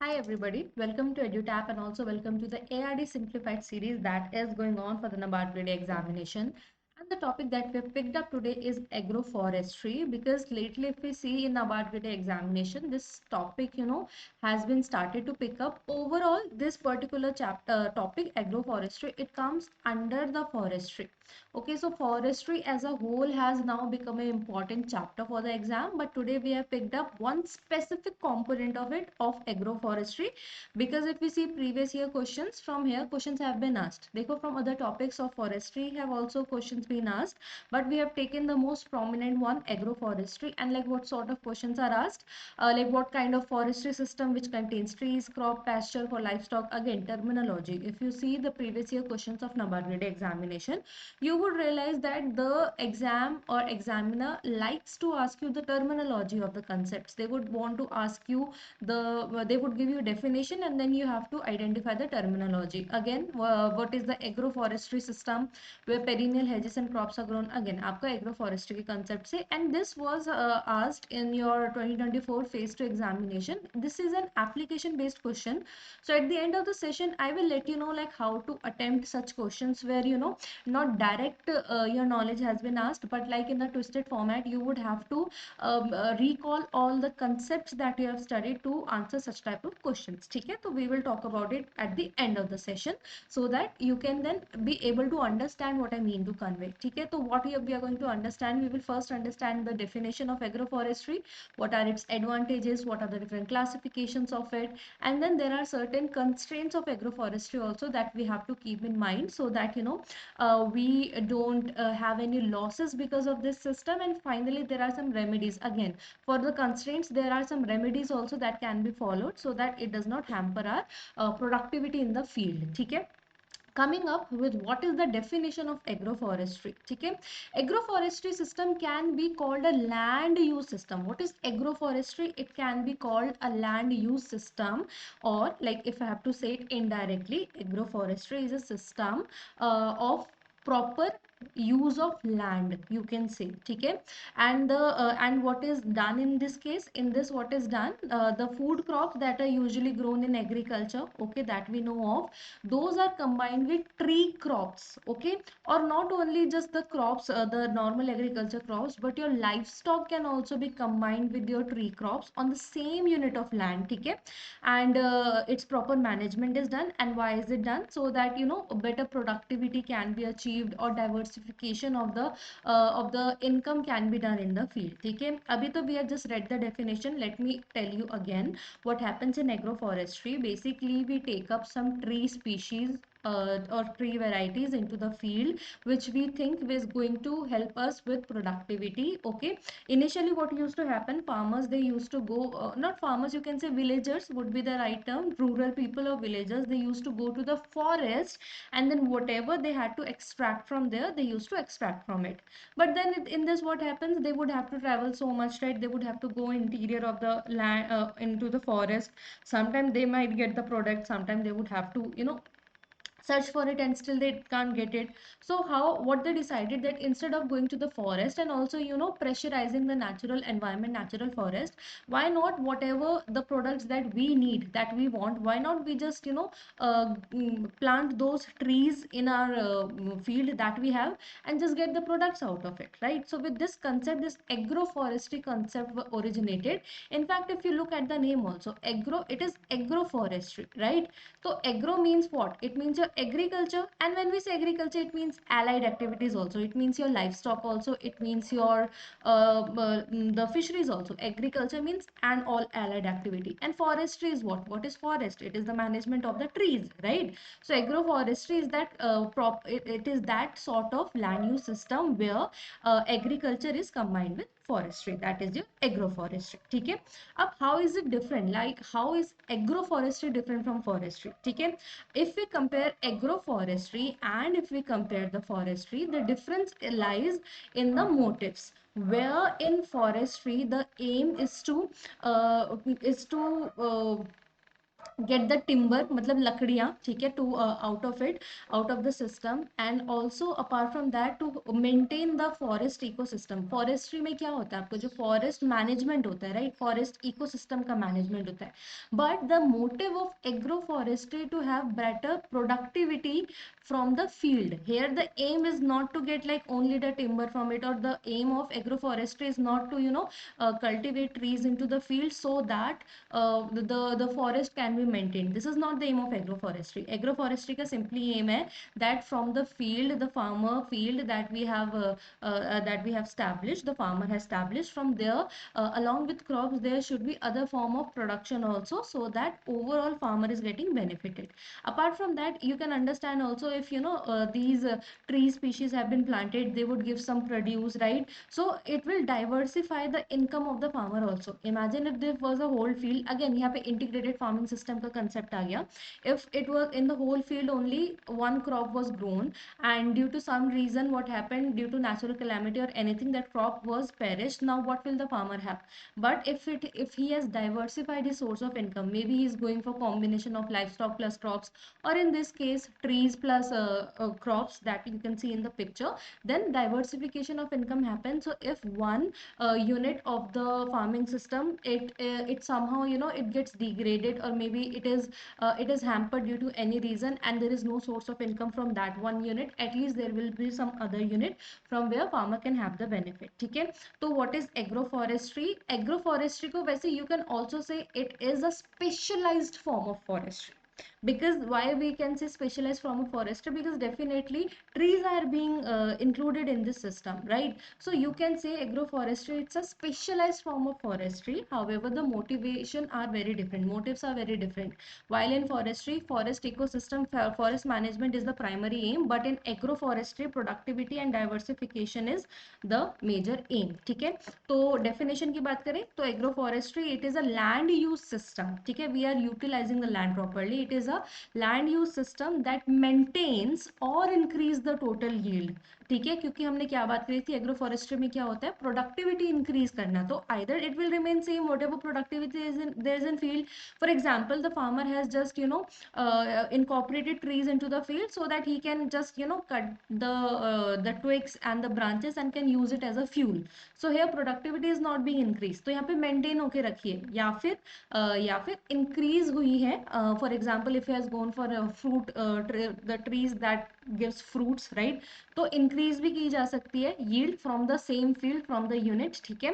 Hi everybody, welcome to EduTap and also welcome to the ARD Simplified series that is going on for the NABARD grade examination. And the topic that we have picked up today is agroforestry because lately if we see in NABARD grade examination, this topic, has been started to pick up. Overall, this particular chapter topic, agroforestry, it comes under the forestry. Okay, so forestry as a whole has now become an important chapter for the exam, but today we have picked up one specific component of it of agroforestry because if we see previous year questions from here, questions have been asked. Dekho, from other topics of forestry have also questions been asked, but we have taken the most prominent one, agroforestry, and like what sort of questions are asked, like what kind of forestry system which contains trees, crop, pasture for livestock. Again, terminology. If you see the previous year questions of NABARD grade examination, you would realize that the exam or examiner likes to ask you the terminology of the concepts. They would want to ask you they would give you definition and then you have to identify the terminology. Again, what is the agroforestry system where perennial hedges and crops are grown? Again, आपका agroforestry के concept से, and this was asked in your 2024 phase 2 examination. This is an application based question. So at the end of the session, I will let you know like how to attempt such questions where not direct your knowledge has been asked, but like in the twisted format you would have to recall all the concepts that you have studied to answer such type of questions. Okay, so we will talk about it at the end of the session so that you can then be able to understand what I mean to convey. Okay, so we are going to understand, we will first understand the definition of agroforestry, what are its advantages, what are the different classifications of it, and then there are certain constraints of agroforestry also that we have to keep in mind so that we don't have any losses because of this system. And finally there are some remedies. Again, for the constraints there are some remedies also that can be followed so that it does not hamper our productivity in the field. Okay, coming up with what is the definition of agroforestry. Okay, agroforestry system can be called a land use system. What is agroforestry? It can be called a land use system, or like if I have to say it indirectly, agroforestry is a system of proper use of land, you can say. Okay, and what is done in this case, in this what is done, the food crops that are usually grown in agriculture, okay, that we know of, those are combined with tree crops. Okay, or not only just the crops, the normal agriculture crops, but your livestock can also be combined with your tree crops on the same unit of land. Okay, and its proper management is done. And why is it done? So that a better productivity can be achieved or diversification of the income can be done in the field. Okay, abhi to we have just read the definition. Let me tell you again what happens in agroforestry. Basically we take up some tree species or tree varieties into the field which we think is going to help us with productivity. Okay, initially what used to happen, farmers they used to go, not farmers, you can say villagers would be the right term, rural people or villagers, they used to go to the forest and then whatever they had to extract from there they used to extract from it. But then in this what happens, they would have to travel so much, right? They would have to go interior of the land, into the forest. Sometimes they might get the product, sometimes they would have to search for it and still they can't get it. So how, what they decided, that instead of going to the forest and also pressurizing the natural environment, natural forest, why not whatever the products that we need, that we want, why not we just plant those trees in our field that we have and just get the products out of it, right? So with this concept, this agroforestry concept originated. In fact, if you look at the name also, agro, it is agroforestry, right? So agro means what? It means your agriculture, and when we say agriculture, it means allied activities also. It means your livestock also. It means your the fisheries also. Agriculture means and all allied activity. And forestry is what? What is forest? It is the management of the trees, right? So agroforestry is that it is that sort of land use system where agriculture is combined with forestry. That is your agroforestry. Okay. Up, how is it different? Like how is agroforestry different from forestry? Okay, if we compare agroforestry and if we compare the forestry, the difference lies in the motives. Where in forestry the aim is to get the timber मतलब लकड़ियाँ, ठीक है, to out of it, out of the system, and also apart from that to maintain the forest ecosystem. forestry में क्या होता है, आपको जो forest management होता है, right, forest ecosystem का management होता है. But the motive of agroforestry to have better productivity from the field. Here the aim is not to get like only the timber from it, or the aim of agroforestry is not to, you know, cultivate trees into the field so that the forest can be maintained. This is not the aim of agroforestry. Agroforestry का simply aim है that from the field, the farmer field that we have established, the farmer has established, from there along with crops there should be other form of production also, so that overall farmer is getting benefited. Apart from that, you can understand also, if you know these tree species have been planted, they would give some produce, right? So it will diversify the income of the farmer also. Imagine if there was a whole field, again यहाँ पे integrated farming system का concept आ गया. If it was in the whole field only one crop was grown, and due to some reason what happened, due to natural calamity or anything, that crop was perished, now what will the farmer have? But if he has diversified his source of income, maybe he is going for combination of livestock plus crops, or in this case trees plus crops that you can see in the picture, then diversification of income happens. So if one unit of the farming system, it somehow, you know, it gets degraded, or maybe it is hampered due to any reason, and there is no source of income from that one unit, at least there will be some other unit from where farmer can have the benefit. ठीक है, तो what is agroforestry? Agroforestry को वैसे you can also say it is a specialized form of forestry. Because why we can say specialized form of forestry? Because definitely trees are being included in this system, right? So you can say agroforestry, it's a specialized form of forestry. However, the motivation are very different, motives are very different. While in forestry, forest ecosystem, forest management is the primary aim, but in agroforestry, productivity and diversification is the major aim. ठीक है, तो definition की बात करें तो agroforestry, it is a land use system. ठीक है, we are utilizing the land properly. It is a land use system that maintains or increase the total yield. ठीक है, क्योंकि हमने क्या बात करी थी, एग्रो फॉरेस्ट्री में क्या होता है, प्रोडक्टिविटी इंक्रीज करना. तो either it will remain same what ever productivity is in their is in field. For example, the farmer has just, you know, incorporated trees into the field so that he can just, you know, cut the twigs and the branches and can use it as a fuel. So here productivity is not being increased, तो यहाँ पे maintain होके रखिए, या फिर increase हुई है. For example, if he has gone for a fruit, the trees that gives fruits, right? तो इंक्रीज भी की जा सकती है yield from the same field, from the unit. ठीक है,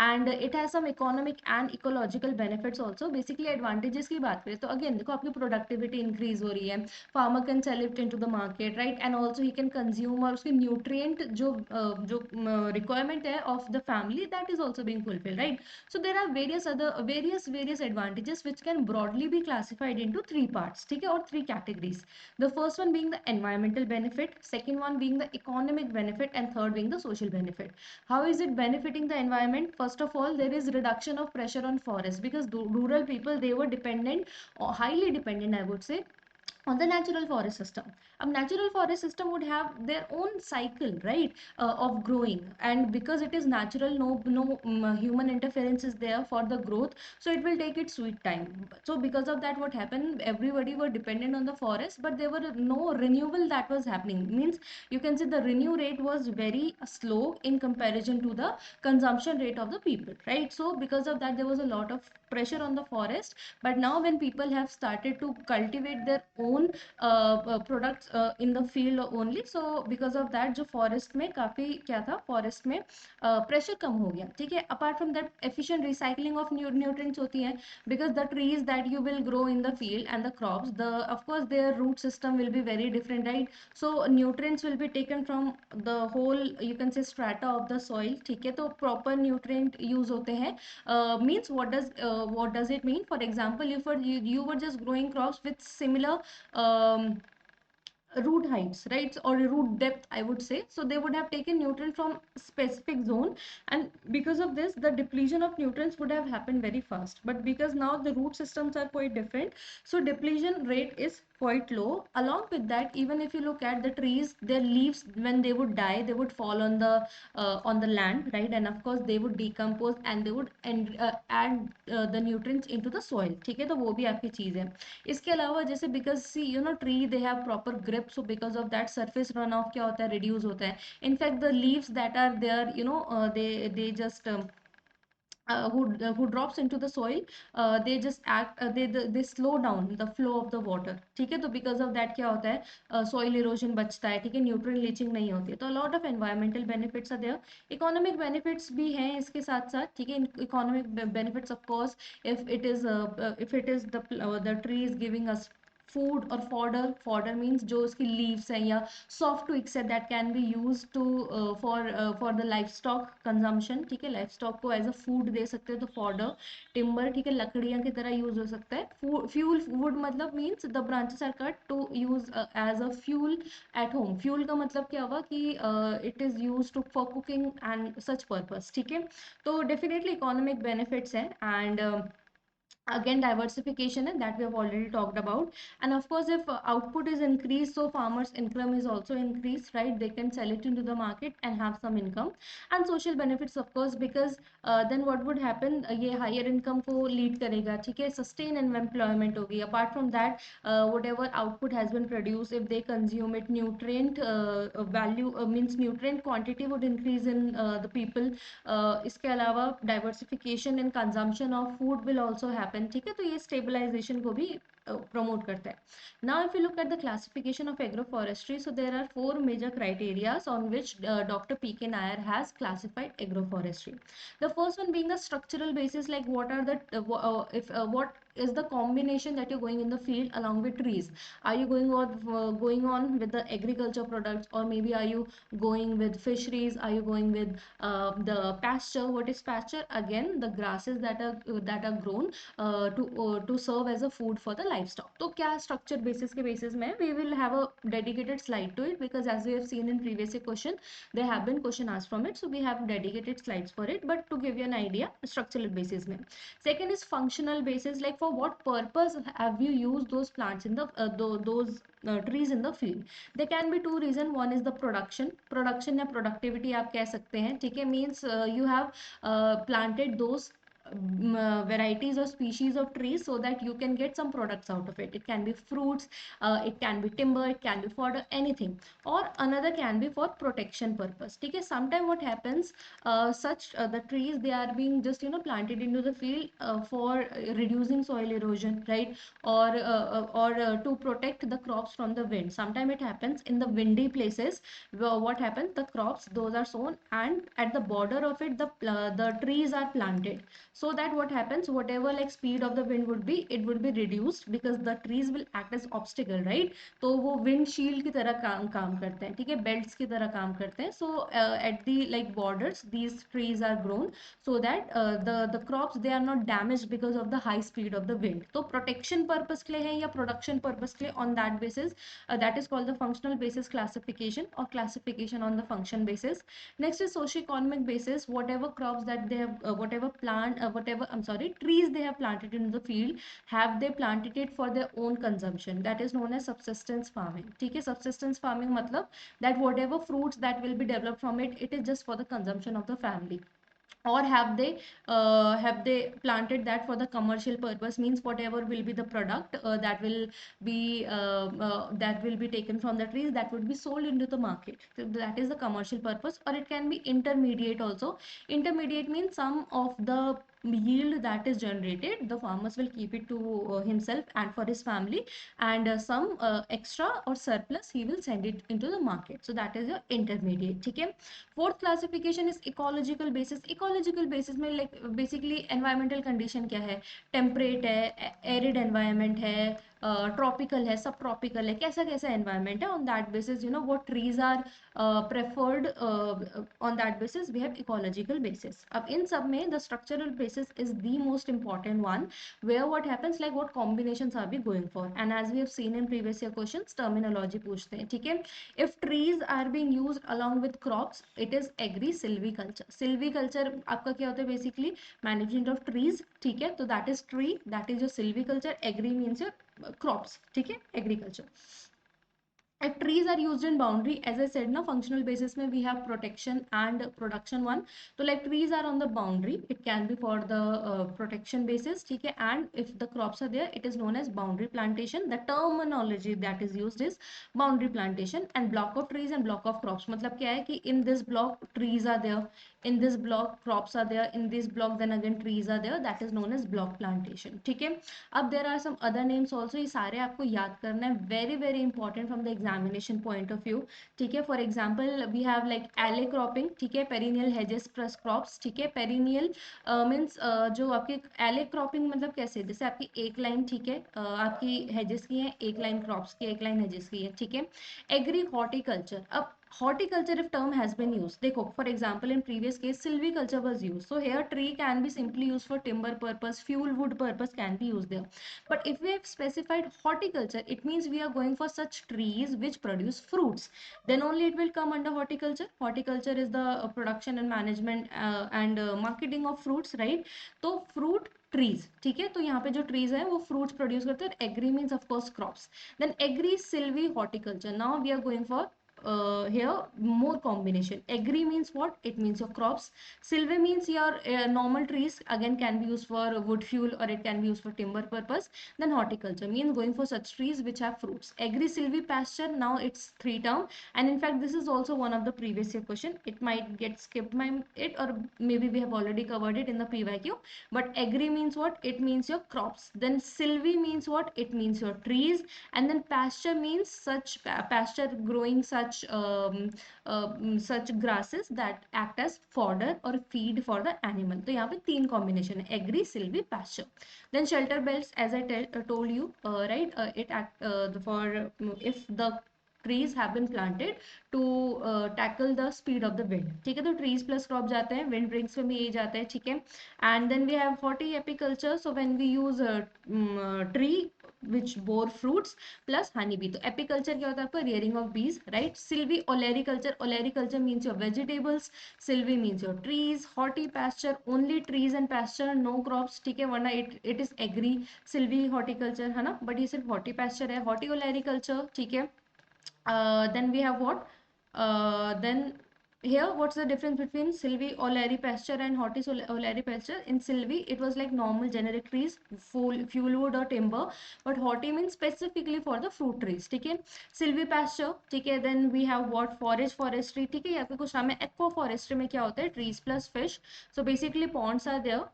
and it has some economic and ecological benefits also. Basically advantages की बात करें तो again देखो, आपकी productivity increase हो रही है, farmer can sell it into the market, right? And also he can consume, और उसके nutrient जो requirement है of the family, that is also being fulfilled, right? So there are various advantages which can broadly be classified into three parts. ठीक है, or three categories. The first one being the environmental benefit, second one being the economic benefit, and third being the social benefit. How is it benefiting the environment? First of all, there is reduction of pressure on forest, because rural people, they were dependent, or highly dependent I would say, on the natural forest system. A natural forest system would have their own cycle, right, of growing, and because it is natural, no human interference is there for the growth, so it will take its sweet time. So because of that, what happened, everybody were dependent on the forest, but there were no renewal that was happening. Means you can say the renew rate was very slow in comparison to the consumption rate of the people, right? So because of that, there was a lot of pressure on the forest. But now when people have started to cultivate their own products in the field only, so because of that जो forest में काफी क्या था, forest में pressure कम हो गया. ठीक है, apart from that, efficient recycling of nutrients होती है, because the trees that you will grow in the field and the crops, the of course their root system will be very different, right? So nutrients will be taken from the whole, you can say, strata of the soil. ठीक है, तो proper nutrient use होते हैं. Means what does it mean? For example, if you were just growing crops with similar root heights, right, or root depth I would say, so they would have taken nutrient from specific zone, and because of this the depletion of nutrients would have happened very fast. But because now the root systems are quite different, so depletion rate is quite low. Along with that, even if you look at the trees, their leaves, when they would die, they would fall on the land, right? And of course they would decompose and they would add the nutrients into the soil. ठीक है, तो वो भी आपकी चीज है. इसके अलावा जैसे because see you know tree they have proper grip, so because of that surface runoff क्या होता है, reduce होता है. In fact the leaves that are there, they just who drops into the soil, they just act they slow down the flow of the water. ठीक है, तो because of that क्या होता है, soil erosion बचता है. ठीक है, nutrient leaching नहीं होती है. तो a lot of environmental benefits are there. Economic benefits भी हैं इसके साथ साथ. ठीक है, economic benefits of course, if it is the tree is giving us food or fodder means जो उसकी leaves हैं या soft twigs है that can be used to for the livestock consumption. ठीक है, livestock को as a food दे सकते हैं, तो fodder. timber ठीक है, लकड़ियाँ की तरह यूज हो सकता है. fuel wood मतलब means the branches are cut to use as a fuel at home. fuel का मतलब क्या हुआ कि it is used to for cooking and such purpose. ठीक है, तो definitely economic benefits है. And again diversification that we have already talked about. And of course if output is increased, so farmers income is also increased, right? They can sell it into the market and have some income. And social benefits of course, because then what would happen, ये higher income को lead करेगा. ठीक है, sustain and employment होगी. Apart from that, whatever output has been produced, if they consume it, nutrient value means nutrient quantity would increase in the people. इसके अलावा diversification in consumption of food will also happen. ठीक है, तो ये stabilization को भी promote करता है. Now if you look at the classification of agro forestry, so there are 4 major criterias on which Dr. P.K. Nair has classified agroforestry. The first one being the structural basis, like what are the if what is the combination that you're going in the field along with trees. Are you going on with the agriculture products, or maybe are you going with fisheries? Are you going with the pasture? What is pasture? Again, the grasses that are grown to serve as a food for the livestock. तो क्या structure basis के basis में we will have a dedicated slide to it, because as we have seen in previous question, there have been question asked from it, so we have dedicated slides for it. But to give you an idea, structural basis में. Second is functional basis, like for what purpose have you used those plants in the those trees in the field. There can be two reasons. One is the production या productivity आप कह सकते हैं. ठीक है, means you have planted those varieties or species of trees so that you can get some products out of it. It can be fruits, it can be timber, it can be fodder, anything. Or another can be for protection purpose. ठीक है, sometime what happens, the trees they are being just planted into the field for reducing soil erosion, right? Or to protect the crops from the wind. Sometimes it happens in the windy places. What happens, the crops those are sown, and at the border of it the trees are planted, so that what happens, whatever like speed of the wind would be, it would be reduced, because the trees will act as obstacle, right? तो वो wind shield की तरह काम करते हैं. ठीक है, belts की तरह काम करते हैं. So at the like borders these trees are grown, so that the crops they are not damaged because of the high speed of the wind. तो protection purpose के लिए है या production purpose के लिए, on that basis that is called the functional basis classification, or classification on the function basis. Next is socio-economic basis. Whatever crops that they have whatever I'm sorry, trees they have planted in the field, have they planted it for their own consumption? That is known as subsistence farming. ठीक है, subsistence farming मतलब that whatever fruits that will be developed from it, it is just for the consumption of the family. Or have they planted that for the commercial purpose, means whatever will be the product that will be taken from the trees, that would be sold into the market. So that is the commercial purpose. Or it can be intermediate also. Intermediate means some of the yield that is generated, the farmers will keep it to himself and for his family, and some extra or surplus he will send it into the market. So that is your intermediate. ठीक है, fourth classification is ecological basis. Ecological basis में like basically environmental condition क्या है, temperate है, arid environment है, tropical है, सब tropical है, कैसा कैसा एनवायरमेंट है, on that basis what trees are preferred, on that basis we have ecological basis. अब इन सब में the structural basis is the most important one, where what happens, like what combinations are we going for. And as we have seen in previous year questions, terminology पूछते हैं. ठीक है, if trees are being used along with crops, it is agri silviculture. Silviculture आपका क्या होता है, basically management of trees. ठीक है, तो that is tree, that is your silviculture. Agri means your crops, ठीक है, agriculture. If trees are used in boundary, as I said na, functional basis mein we have protection and production one. So like trees are on the boundary, it can be for the protection basis, theek hai, and if the crops are there, it is known as boundary plantation. The terminology that is used is boundary plantation. And block of trees and block of crops, matlab kya hai ki in this block trees are there, in this block crops are there, in this block then again trees are there, that is known as block plantation, ठीक है. अब there are some other names also, ये सारे आपको याद करना है, very very important from the examination point of view, ठीक है. For example we have like alley cropping, ठीक है, perennial hedges plus crops, ठीक है. perennial मीन्स जो आपके alley cropping मतलब कैसे, जैसे आपकी एक लाइन, ठीक है, आपकी hedges की है, एक लाइन crops की, एक लाइन hedges की है, ठीक है. एग्री हॉर्टिकल्चर, अब horticulture if term has been used, देखो for example in previous case silviculture was used, so here tree can be simply used for timber purpose, fuel wood purpose can be used there. But if we have specified horticulture, it means we are going for such trees which produce fruits, then only it will come under horticulture. Horticulture is the production and management and marketing of fruits, right? तो fruit trees, ठीक है. तो यहाँ पे जो trees है वो fruits produce करते हैं. Agri means of course crops. Then agri silvi horticulture, now we are going for here more combination. Agri means what, it means your crops. Silve means your normal trees, again can be used for wood fuel or it can be used for timber purpose. Then horticulture means going for such trees which have fruits. Agri silvi pasture, now it's three term, and in fact this is also one of the previous year question, it might get skipped by it, or maybe we have already covered it in the PYQ. But agri means what, it means your crops. Then silvi means what, it means your trees. And then pasture means such pasture growing such such grasses that act as fodder or feed for the animal. तो यहाँ पे तीन combination है, agri silvi pasture. Then shelter belts, as I told you, right, it act for if the trees have been planted to tackle the speed of the wind, ठीक है. तो trees plus crop जाते हैं, wind brings में भी यही जाता है, ठीक है. And then we have horti apiculture, so when we use tree which bore fruits plus honeybee. तो apiculture क्या होता है आपका, rearing of bees, right? Silvi olericulture, olericulture means your vegetables, silvi means your trees, horti pasture only trees and pasture, no crops, ठीक है, वरना it is agri silvi horticulture है ना, but ये सिर्फ horti pasture है. horti olericulture, ठीक है. Then we have what, then here what's the difference between silvi oleri pasture and horti oleri pasture? In silvi it was like normal generic trees, fuel wood or timber, but horti means specifically for the fruit trees, ठीक है. silvi pasture, ठीक है. Then we have what, forage forestry, ठीक है. यहाँ पे कुछ नाम है. aqua forestry में क्या होता है, trees plus fish, so basically ponds are there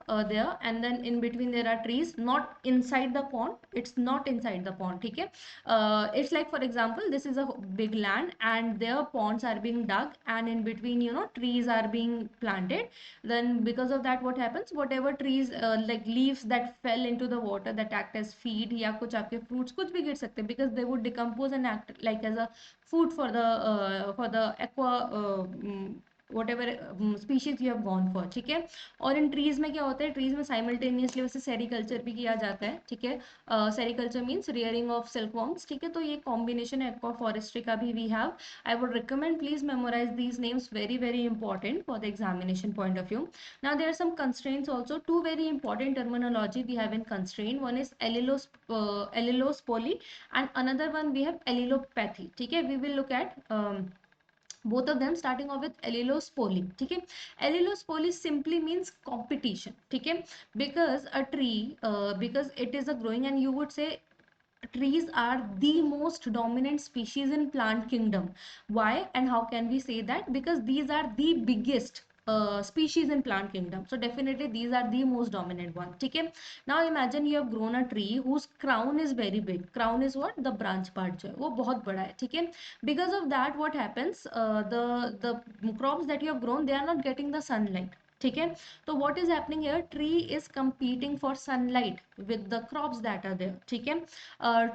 and then in between there are trees, not inside the pond, it's not inside the pond, ठीक है. It's like for example this is a big land and their ponds are being dug and in between trees are being planted. Then because of that what happens, whatever trees like leaves that fell into the water that act as feed या कुछ आपके fruits कुछ भी गिर सकते हैं, because they would decompose and act like as a food for the aqua whatever species you have gone for, ठीक है. और इन ट्रीज में क्या होता है, ट्रीज में साइमल्टेनियसली वैसे सेरिकल्चर भी किया जाता है, ठीक है. सेरिकल्चर मीन्स रियरिंग ऑफ सिल्कवॉर्म्स, ठीक है. तो ये कॉम्बिनेशन है एक्वा फॉरेस्ट्री का भी we have. I would recommend please memorize these names, very very important for the examination point of view. Now there are some constraints also, two very important terminology we have in constraint. One is allelospoly and another one we have allelopathy, ठीक है. We will look at both of them starting off with allelospoly, ठीक है. allelospoly simply means competition, ठीक है. Because a tree because it is a growing, and you would say trees are the most dominant species in plant kingdom. Why and how can we say that? Because these are the biggest species in plant kingdom, so definitely these are the most dominant one, ठीक है. Now imagine you have grown a tree whose crown is very big. Crown is what, the branch part जो है वो बहुत बड़ा है, ठीक है. Because of that what happens, the crops that you have grown, they are not getting the sunlight, ठीक है. तो what is happening here, tree is competing for sunlight with the crops that are there, ठीक है.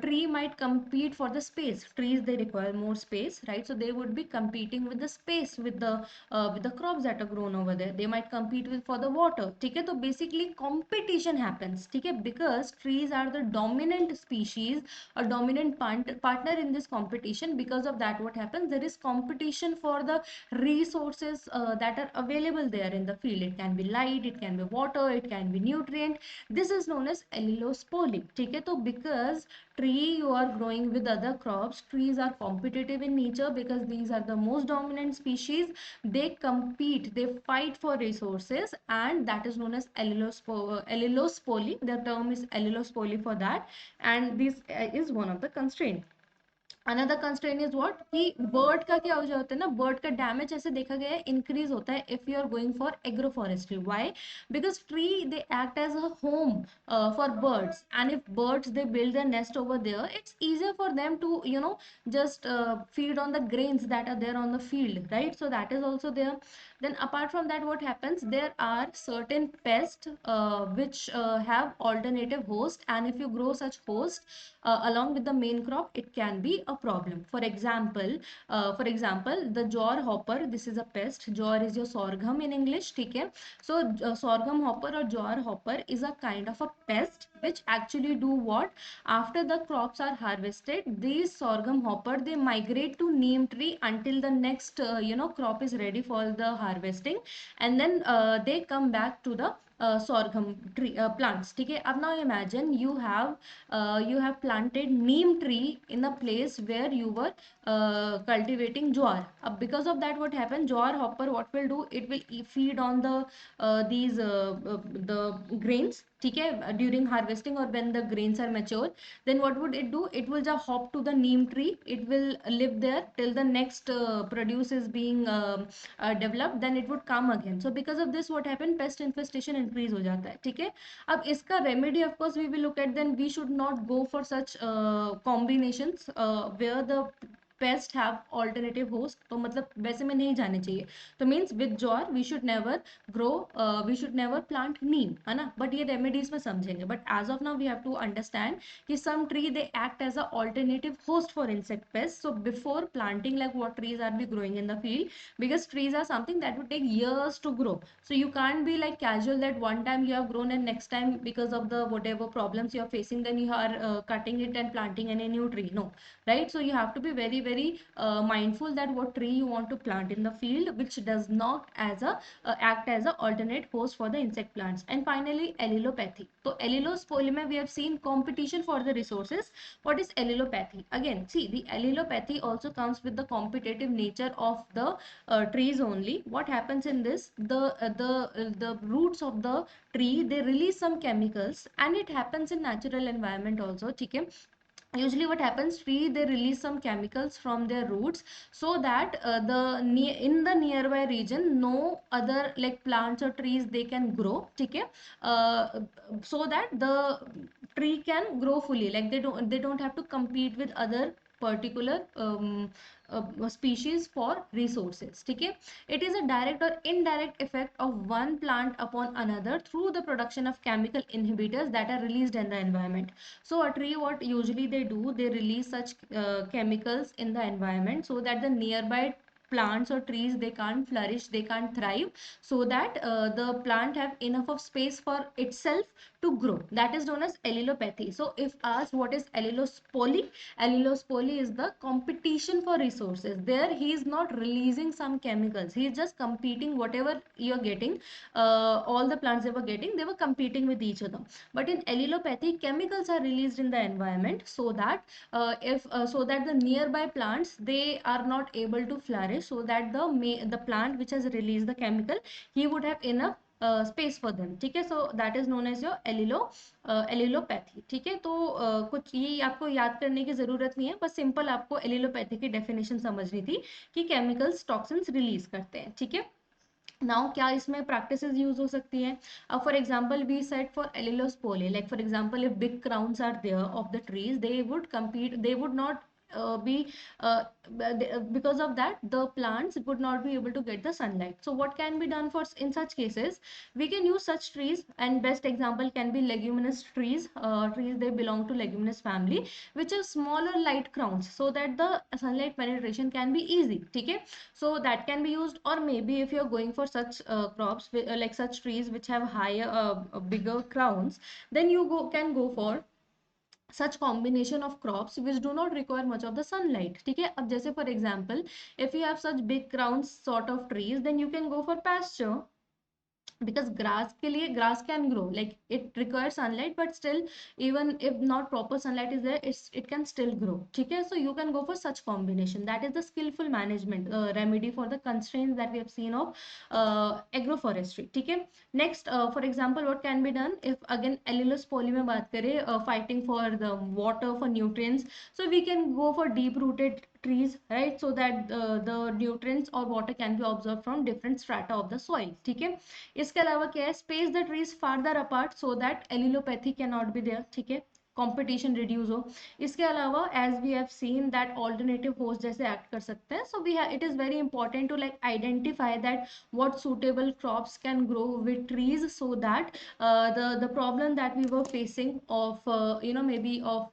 Tree might compete for the space, trees they require more space, right? So they would be competing with the space with the crops that are grown over there. They might compete with for the water, ठीक है. तो basically competition happens, ठीक है, because trees are the dominant species or dominant partner in this competition. Because of that what happens, there is competition for the resources that are available there in the field. It can be light, it can be water, it can be nutrient. This is known as एलिलोस्पोली, ठीक है। तो because tree you are growing with other crops, trees are competitive in nature because these are the most dominant species. They compete, they fight for resources, and that is known as allelospoly. The term is allelospoly for that, and this is one of the constraint. Another constraint is what कि bird का क्या हो जाता है ना, bird का damage ऐसे देखा गया है इंक्रीज होता है if you are going for agroforestry. Why? Because tree they act as a home for birds, and if birds they build their nest over there, it's easier for them to just feed on the grains that are there on the field, right? So that is also there. Then apart from that, what happens, there are certain pests which have alternative host, and if you grow such host along with the main crop, it can be a problem. For example, the jawar hopper, this is a pest. Jawar is your sorghum in English, okay? So sorghum hopper or jawar hopper is a kind of a pest which actually do what? After the crops are harvested, these sorghum hopper they migrate to neem tree until the next crop is ready for the harvesting, and then they come back to the sorghum tree plants, ठीक है। अब now imagine you have planted neem tree in a place where you were cultivating jowar. Because of that, what happened, jowar hopper what will do, it will feed on the grains, ठीक है, during harvesting or when the grains are mature. Then what would it do, it will just hop to the neem tree, it will live there till the next produce is being developed, then it would come again. So because of this, what happened, pest infestation increase हो जाता है, ठीक है। अब इसका remedy of course we will look at, then we should not go for such combinations where the pest have alternative host, तो मतलब वैसे में नहीं जाने चाहिए। तो means with jowar we should never grow, we should never plant neem, है ना। बट ये रेमेडीज में समझेंगे, but as of now we have to understand कि some tree they act as a alternative host for insect pests. So before planting, like what trees are be growing in the field, because trees are something that would take years to grow. So you can't be like casual that one time you have grown and next time because of the whatever problems you are facing, then you are cutting it and planting any new tree. No, right? So you have to be very very mindful that what tree you want to plant in the field, which does not as a act as a alternate host for the insect plants. And finally, allelopathy. So allelospoly we have seen competition for the resources. What is allelopathy? Again, see, the allelopathy also comes with the competitive nature of the trees only. What happens in this, the roots of the tree they release some chemicals, and it happens in natural environment also, okay? Usually what happens, tree they release some chemicals from their roots, so that in the nearby region no other like plants or trees they can grow, okay? So that the tree can grow fully, like they don't have to compete with other particular species for resources, okay? It is a direct or indirect effect of one plant upon another through the production of chemical inhibitors that are released in the environment. So a tree, what usually they do, they release such chemicals in the environment so that the nearby plants or trees they can't flourish, they can't thrive, so that the plant have enough of space for itself to grow. That is known as allelopathy. So if asked what is allelospoly, allelospoly is the competition for resources. There he is not releasing some chemicals, he is just competing. Whatever you are getting, all the plants they were getting, they were competing with each other. But in allelopathy, chemicals are released in the environment so that if so that the nearby plants they are not able to flourish, so that the plant which has released the chemical, he would have enough space for them, ठीक है। So that is known as your allelopathy, ठीक है। तो कुछ ये आपको याद करने की जरूरत नहीं है, बस सिंपल आपको एलिलोपैथी की डेफिनेशन समझनी थी कि केमिकल्स टॉक्सिन्स रिलीज करते हैं, ठीक है। नाउ क्या इसमें प्रैक्टिसेस यूज हो सकती हैं? अब for example we set for allelopathy, like for example if big crowns are there of the trees, they would compete, they would not be because of that the plants would not be able to get the sunlight. So what can be done for in such cases? We can use such trees, and best example can be leguminous trees. Trees they belong to leguminous family, which are smaller light crowns, so that the sunlight penetration can be easy, okay? So that can be used. Or maybe if you're going for such crops like such trees which have higher bigger crowns, then you can go for such combination of crops which do not require much of the sunlight, ठीक है। अब जैसे for example if you have such big crowns sort of trees, then you can go for pasture, because grass के लिए grass can grow, like it requires sunlight, but still even if not proper sunlight is there, it can still grow. ठीक है, so you can go for such combination. That is the skillful management remedy for the constraints that we have seen of agroforestry. ठीक है, next for example what can be done if again allulose poly में बात करें, fighting for the water, for nutrients, so we can go for deep rooted trees, right, so that the nutrients or water can be absorbed from different strata of the soil. ठीक है, इसके अलावा क्या है, space the trees farther apart so that allelopathy can not be there. ठीक है, competition reduce हो. इसके अलावा as we have seen that alternative host जैसे एक्ट कर सकते हैं, so we it is very important to like identify that what suitable crops can grow with trees, so that the problem that we were facing of may be of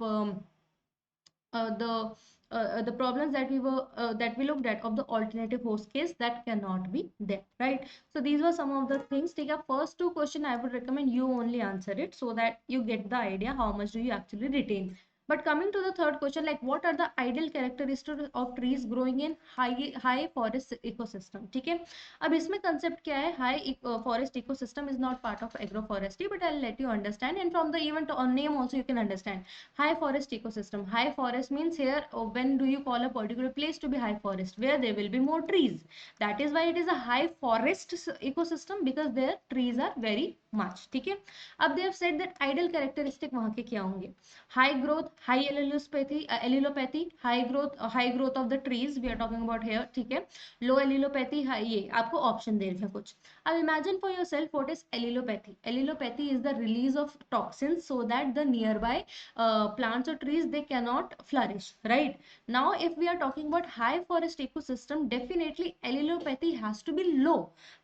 the problems that we looked at of the alternative host case, that cannot be there, right? So these were some of the things. Take up first two question, I would recommend you only answer it so that you get the idea how much do you actually retain. But coming to the third question, like what are the ideal characteristics of trees growing in high forest ecosystem. ठीक है, अब इसमें concept क्या है, high forest ecosystem is not part of agro forestry, but I let you understand and from the even name also you can understand. High forest ecosystem. High forest means here, when do you call a particular place to be high forest? Where there will be more trees. That is why it is a high forest ecosystem, because there trees are very much. ठीक है, अब they have said that ideal characteristic वहाँ के क्या होंगे. High growth, high allelopathy, high growth of the trees we are talking about here. ठीक है, low allelopathy, high, ये आपको ऑप्शन दे रखे हैं कुछ. अब imagine for yourself what is allelopathy. Allelopathy is the release of toxins so that the nearby plants or trees, they cannot flourish, right? Now if we are talking about high forest ecosystem, definitely allelopathy has to be low,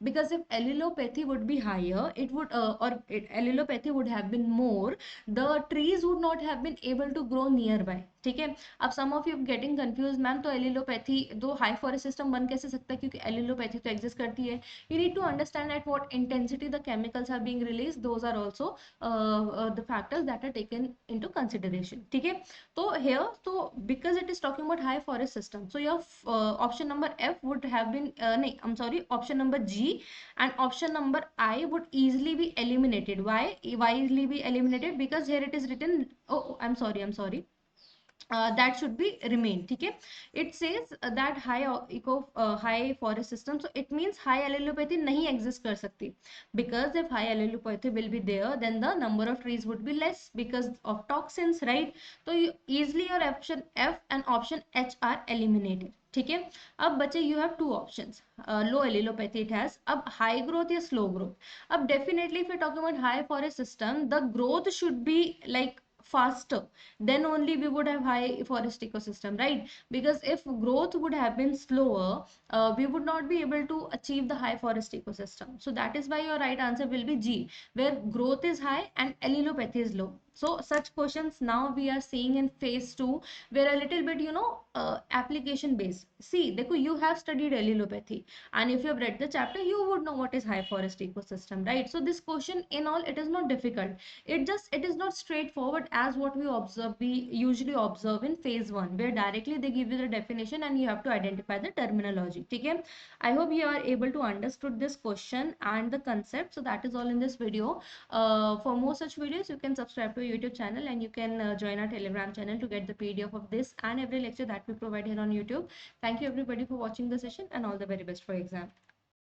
because if allelopathy would be higher, it would allelopathy would have been more, the trees would not have been able to grow nearby. ठीक है, अब some of you getting confuse, ma'am तो allelopathy दो high forest system बन कैसे सकता है, क्योंकि एलिलोपैथी तो एग्जिस्ट करती है. you need to understand at what intensity the chemicals are being released. Those are also the factors that are taken into consideration. ठीक है, तो here, so because it is talking about high forest system, so your option number F would have been no, I'm sorry, option number G and option number I would easily be eliminated. Why easily be eliminated? Because here it is written, oh, I'm sorry, that should be remain. ठीक है, it says that high forest system, so it means high allelopathy नहीं exist कर सकती, because if high allelopathy will be there, then the number of trees would be less because of toxins, right? So easily your option F and option H are eliminated. ठीक है, अब बचे you have two options. Low allelopathy it has. अब high growth या slow growth. अब definitely if you're talking about high forest system, the growth should be like faster, then only we would have high forest ecosystem, right? Because if growth would have been slower, we would not be able to achieve the high forest ecosystem. So that is why your right answer will be G, where growth is high and allelopathy is low. So such questions now we are seeing in phase 2, where a little bit application based. See, देखो, you have studied allelopathy, and if you have read the chapter, you would know what is high forest ecosystem, right? So this question in all, it is not difficult. It is not straightforward as what we usually observe in phase 1, where directly they give you the definition and you have to identify the terminology. Okay, I hope you are able to understood this question and the concept. So that is all in this video. For more such videos, you can subscribe to our YouTube channel, and you can join our Telegram channel to get the PDF of this and every lecture that we provide here on YouTube. Thank you everybody for watching the session, and all the very best for exam.